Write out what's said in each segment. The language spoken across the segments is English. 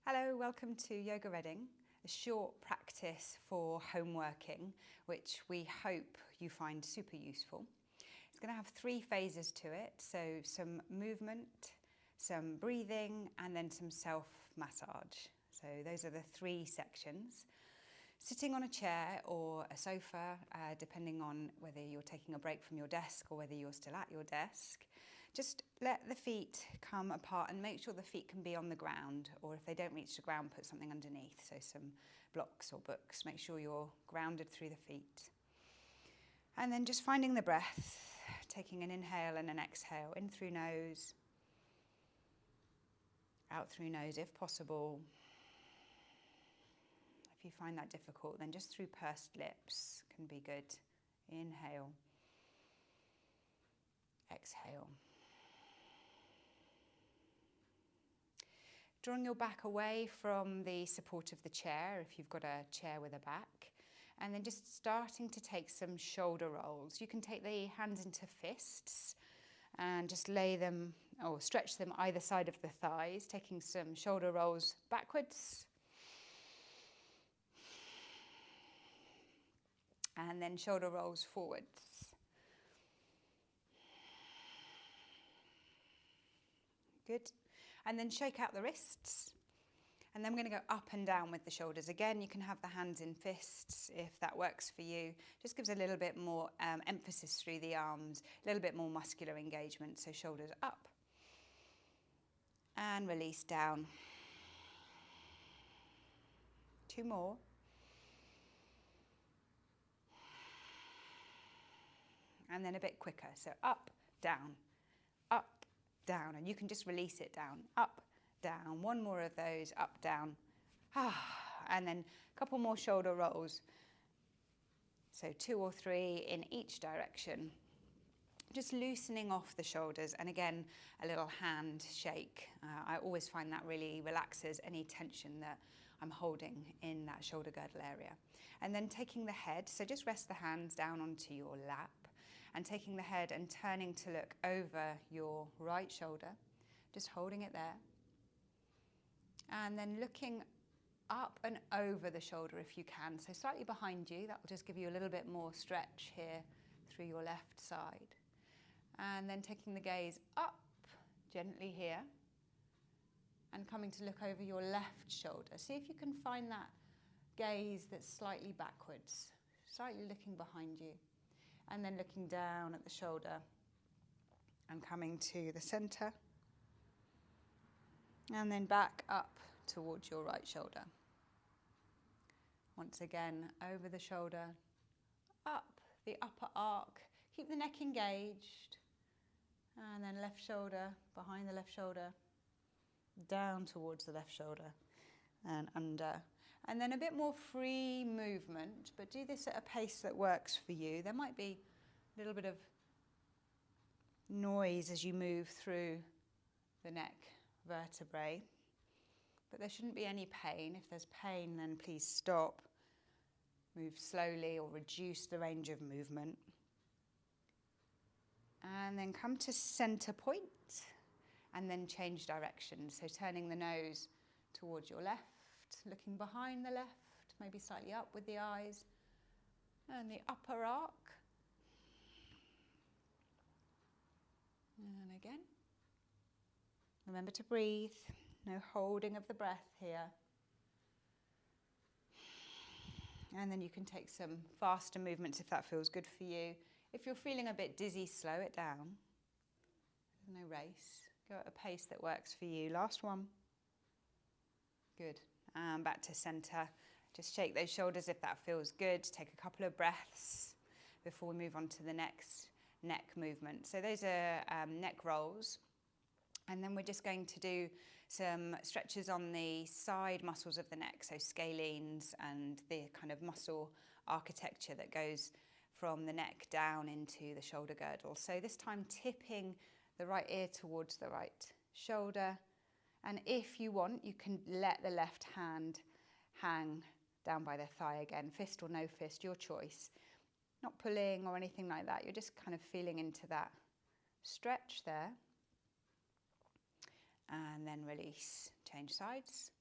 Hello, welcome to Yoga Reading, a short practice for home working, which we hope you find super useful. It's going to have 3 phases to it, so some movement, some breathing, and then some self-massage. So those are the 3 sections. Sitting on a chair or a sofa, depending on whether you're taking a break from your desk or whether you're still at your desk, just let the feet come apart and make sure the feet can be on the ground, or if they don't reach the ground, put something underneath, so some blocks or books. Make sure you're grounded through the feet. And then just finding the breath, taking an inhale and an exhale, in through nose, out through nose if possible. If you find that difficult, then just through pursed lips can be good. Inhale, exhale. Drawing your back away from the support of the chair, if you've got a chair with a back, and then just starting to take some shoulder rolls. You can take the hands into fists and just lay them or stretch them either side of the thighs, taking some shoulder rolls backwards. And then shoulder rolls forwards. Good. And then shake out the wrists. And then we're going to go up and down with the shoulders. Again, you can have the hands in fists if that works for you. Just gives a little bit more emphasis through the arms, a little bit more muscular engagement. So shoulders up and release down. 2 more. And then a bit quicker. So up, down, and you can just release it down, up, down. 1 more of those, up, down, and then a couple more shoulder rolls. So 2 or 3 in each direction. Just loosening off the shoulders, and again, a little hand shake. I always find that really relaxes any tension that I'm holding in that shoulder girdle area. And then taking the head, so just rest the hands down onto your lap, and taking the head and turning to look over your right shoulder, just holding it there. And then looking up and over the shoulder if you can, so slightly behind you. That will just give you a little bit more stretch here through your left side. And then taking the gaze up gently here and coming to look over your left shoulder. See if you can find that gaze that's slightly backwards, slightly looking behind you. And then looking down at the shoulder and coming to the center. And then back up towards your right shoulder. Once again, over the shoulder, up the upper arc. Keep the neck engaged. And then left shoulder, behind the left shoulder, down towards the left shoulder and under. And then a bit more free movement, but do this at a pace that works for you. There might be a little bit of noise as you move through the neck vertebrae, but there shouldn't be any pain. If there's pain, then please stop. Move slowly or reduce the range of movement. And then come to center point and then change direction. So turning the nose towards your left, looking behind the left, maybe slightly up with the eyes, and the upper arc. And again. Remember to breathe, no holding of the breath here. And then you can take some faster movements if that feels good for you. If you're feeling a bit dizzy, slow it down. There's no race. Go at a pace that works for you. Last one. Good. And back to center. Just shake those shoulders if that feels good. Take a couple of breaths before we move on to the next neck movement. So those are neck rolls. And then we're just going to do some stretches on the side muscles of the neck, so scalenes and the kind of muscle architecture that goes from the neck down into the shoulder girdle. So this time tipping the right ear towards the right shoulder. And if you want, you can let the left hand hang down by the thigh again, fist or no fist, your choice. Not pulling or anything like that. You're just kind of feeling into that stretch there. And then release, change sides.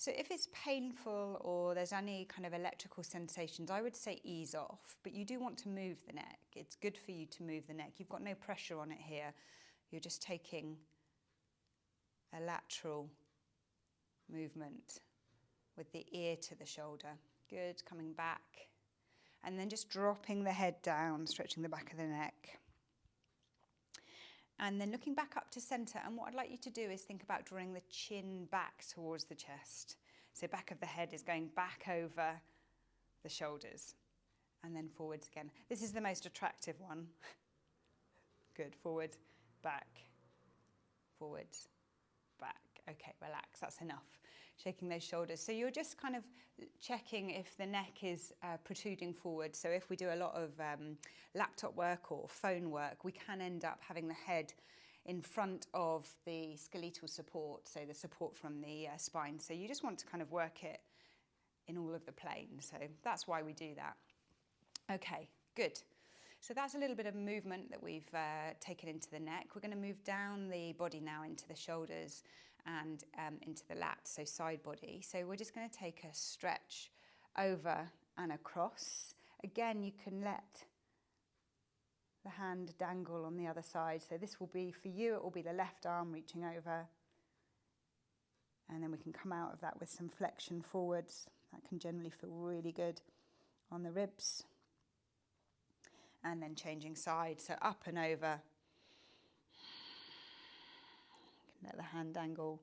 So if it's painful or there's any kind of electrical sensations, I would say ease off, but you do want to move the neck. It's good for you to move the neck. You've got no pressure on it here. You're just taking a lateral movement with the ear to the shoulder. Good, coming back. And then just dropping the head down, stretching the back of the neck. And then looking back up to centre, and what I'd like you to do is think about drawing the chin back towards the chest. So back of the head is going back over the shoulders and then forwards again. This is the most attractive one. Good, forward, back, forwards, back. Okay, relax, that's enough. Shaking those shoulders. So you're just kind of checking if the neck is protruding forward. So if we do a lot of laptop work or phone work, we can end up having the head in front of the skeletal support, so the support from the spine. So you just want to kind of work it in all of the planes. So that's why we do that. Okay, good. So that's a little bit of movement that we've taken into the neck. We're going to move down the body now into the shoulders and into the lats, so side body. So we're just going to take a stretch over and across. Again, you can let the hand dangle on the other side. So this will be, for you, it will be the left arm reaching over. And then we can come out of that with some flexion forwards. That can generally feel really good on the ribs. And then changing sides, so up and over. Let the hand angle.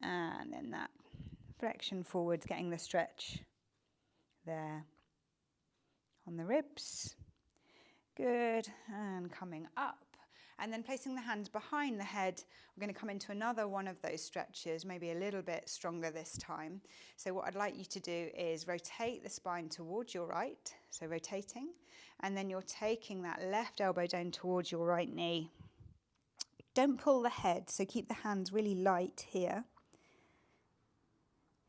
And then that flexion forwards, getting the stretch there on the ribs. Good. And coming up. And then placing the hands behind the head, we're going to come into another one of those stretches, maybe a little bit stronger this time. So what I'd like you to do is rotate the spine towards your right, so rotating, and then you're taking that left elbow down towards your right knee. Don't pull the head, so keep the hands really light here.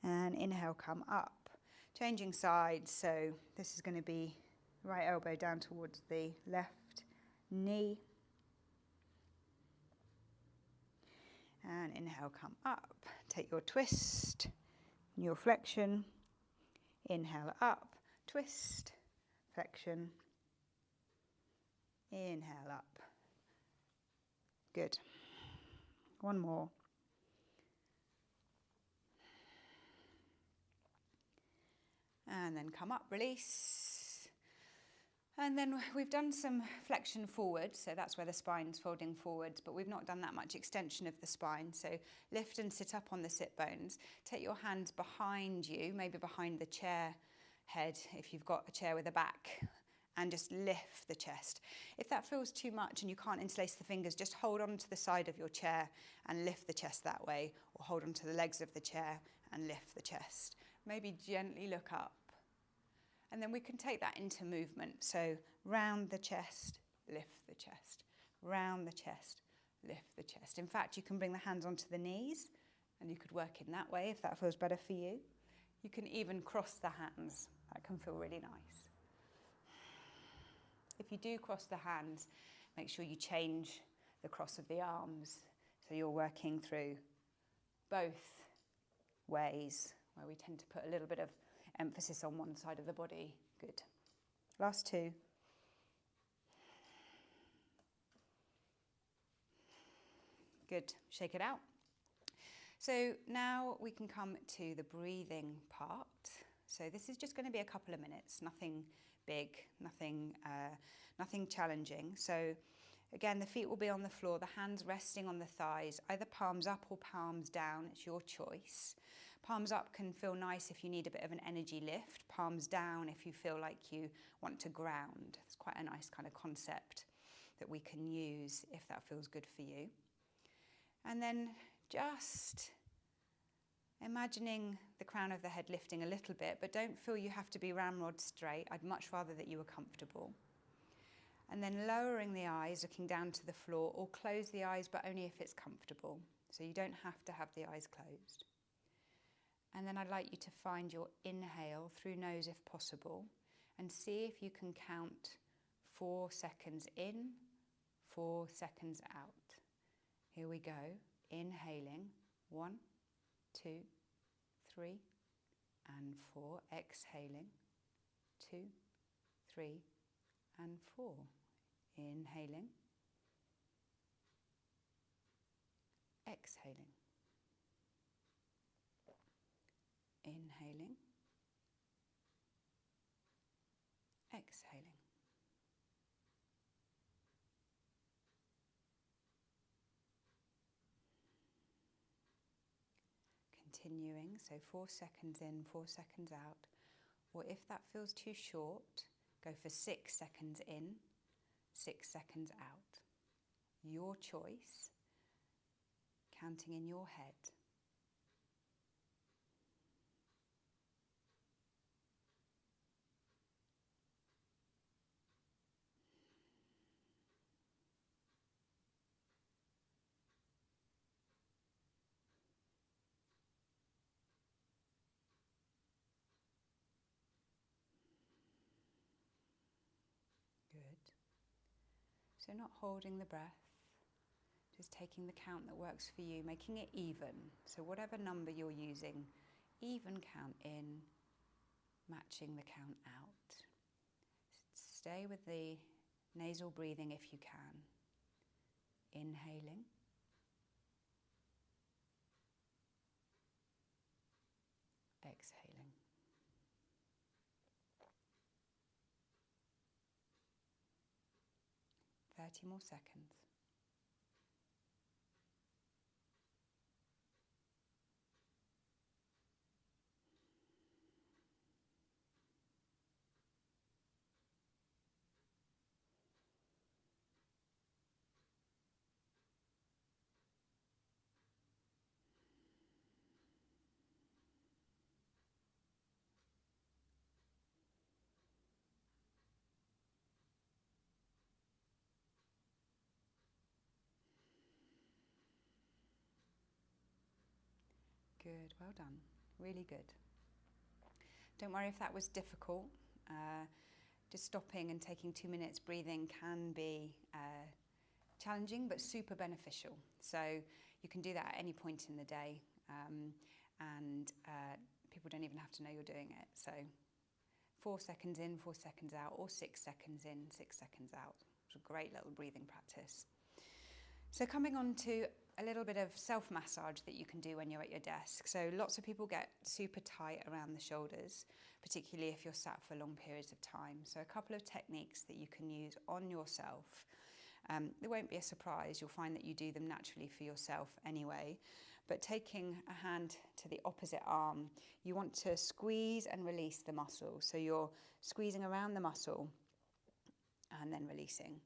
And inhale, come up. Changing sides, so this is going to be right elbow down towards the left knee. And inhale, come up. Take your twist, your flexion. Inhale, up, twist, flexion. Inhale, up. Good. One more. And then come up, release. And then we've done some flexion forward, so that's where the spine's folding forwards, but we've not done that much extension of the spine. So lift and sit up on the sit bones. Take your hands behind you, maybe behind the chair head if you've got a chair with a back, and just lift the chest. If that feels too much and you can't interlace the fingers, just hold on to the side of your chair and lift the chest that way, or hold on to the legs of the chair and lift the chest. Maybe gently look up. And then we can take that into movement. So round the chest, lift the chest. Round the chest, lift the chest. In fact, you can bring the hands onto the knees and you could work in that way if that feels better for you. You can even cross the hands. That can feel really nice. If you do cross the hands, make sure you change the cross of the arms. So you're working through both ways, where we tend to put a little bit of emphasis on one side of the body. Good. Last two. Good. Shake it out. So now we can come to the breathing part. So this is just going to be a couple of minutes, nothing big, nothing challenging. So again, the feet will be on the floor, the hands resting on the thighs, either palms up or palms down. It's your choice. Palms up can feel nice if you need a bit of an energy lift. Palms down if you feel like you want to ground. It's quite a nice kind of concept that we can use if that feels good for you. And then just imagining the crown of the head lifting a little bit, but don't feel you have to be ramrod straight. I'd much rather that you were comfortable. And then lowering the eyes, looking down to the floor, or close the eyes, but only if it's comfortable. So you don't have to have the eyes closed. And then I'd like you to find your inhale through nose if possible, and see if you can count 4 seconds in, 4 seconds out. Here we go. Inhaling. 1, 2, 3, and 4. Exhaling. 2, 3, and 4. Inhaling. Exhaling. Inhaling. Exhaling. Continuing, so 4 seconds in, 4 seconds out. Or if that feels too short, go for 6 seconds in, 6 seconds out. Your choice, counting in your head. Good. So not holding the breath, just taking the count that works for you, making it even. So whatever number you're using, even count in, matching the count out. Stay with the nasal breathing if you can. Inhaling. Exhaling. Thirty more seconds. Good, well done. Really good. Don't worry if that was difficult. Just stopping and taking 2 minutes breathing can be challenging but super beneficial. So you can do that at any point in the day, and people don't even have to know you're doing it. So 4 seconds in, 4 seconds out, or 6 seconds in, 6 seconds out. It's a great little breathing practice. So coming on to a little bit of self-massage that you can do when you're at your desk. So lots of people get super tight around the shoulders, particularly if you're sat for long periods of time. So a couple of techniques that you can use on yourself. It won't be a surprise, you'll find that you do them naturally for yourself anyway. But taking a hand to the opposite arm, you want to squeeze and release the muscle. So you're squeezing around the muscle and then releasing.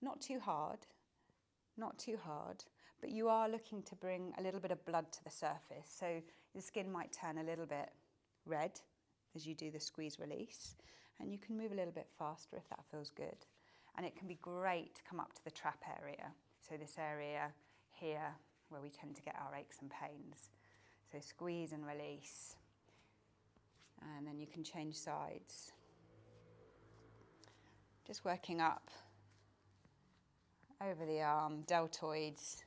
Not too hard, but you are looking to bring a little bit of blood to the surface. So the skin might turn a little bit red as you do the squeeze release, and you can move a little bit faster if that feels good. And it can be great to come up to the trap area. So this area here where we tend to get our aches and pains. So squeeze and release. And then you can change sides. Just working up over the arm, deltoids,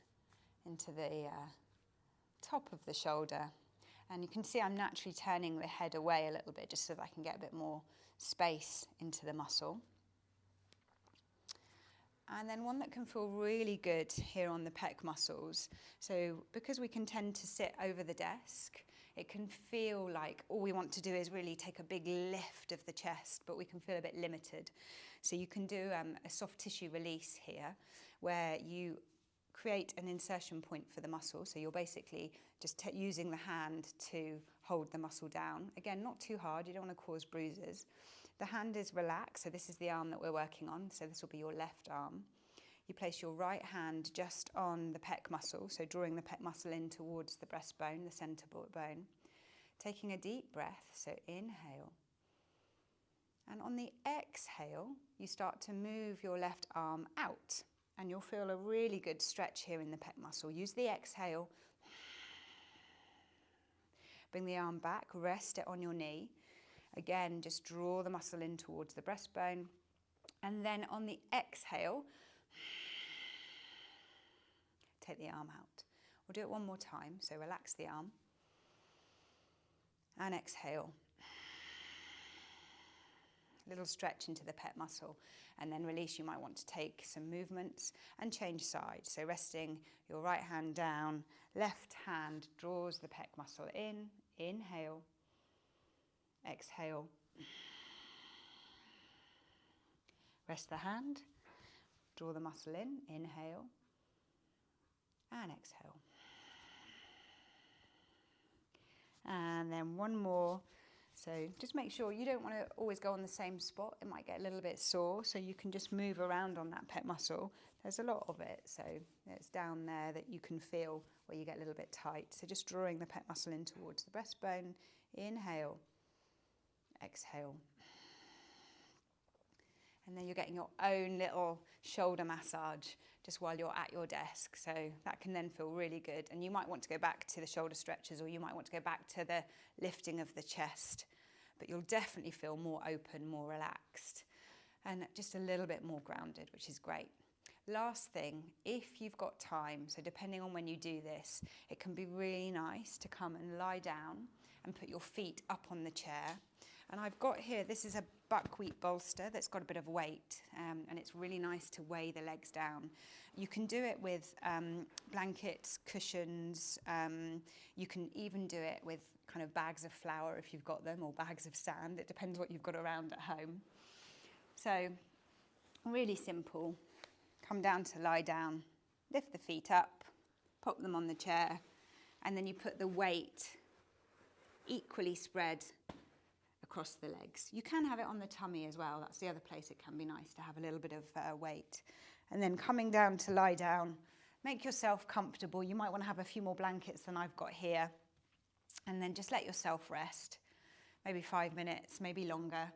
into the top of the shoulder. And you can see I'm naturally turning the head away a little bit just so that I can get a bit more space into the muscle. And then one that can feel really good here on the pec muscles. So because we can tend to sit over the desk, it can feel like all we want to do is really take a big lift of the chest, but we can feel a bit limited. So you can do a soft tissue release here where you create an insertion point for the muscle. So you're basically just using the hand to hold the muscle down. Again, not too hard, you don't want to cause bruises. The hand is relaxed, so this is the arm that we're working on, so this will be your left arm. You place your right hand just on the pec muscle, so drawing the pec muscle in towards the breastbone, the centre bone. Taking a deep breath, so inhale. And on the exhale, you start to move your left arm out, and you'll feel a really good stretch here in the pec muscle. Use the exhale. Bring the arm back, rest it on your knee. Again, just draw the muscle in towards the breastbone. And then on the exhale, take the arm out. We'll do it one more time, so relax the arm. And exhale. Little stretch into the pec muscle, and then release. You might want to take some movements and change sides. So resting your right hand down, left hand draws the pec muscle in, inhale, exhale. Rest the hand, draw the muscle in, inhale, and exhale. And then one more. So just make sure you don't want to always go on the same spot. It might get a little bit sore, so you can just move around on that pec muscle. There's a lot of it, so it's down there that you can feel where you get a little bit tight. So just drawing the pec muscle in towards the breastbone. Inhale, exhale. And then you're getting your own little shoulder massage just while you're at your desk. So that can then feel really good. And you might want to go back to the shoulder stretches, or you might want to go back to the lifting of the chest. But you'll definitely feel more open, more relaxed, and just a little bit more grounded, which is great. Last thing, if you've got time, so depending on when you do this, it can be really nice to come and lie down and put your feet up on the chair. And I've got here, this is a buckwheat bolster that's got a bit of weight, and it's really nice to weigh the legs down. You can do it with blankets, cushions. You can even do it with kind of bags of flour if you've got them, or bags of sand. It depends what you've got around at home. So really simple. Come down to lie down, lift the feet up, pop them on the chair, and then you put the weight equally spread across the legs. You can have it on the tummy as well. That's the other place it can be nice to have a little bit of weight. And then coming down to lie down, make yourself comfortable. You might want to have a few more blankets than I've got here. And then just let yourself rest. Maybe 5 minutes, maybe longer.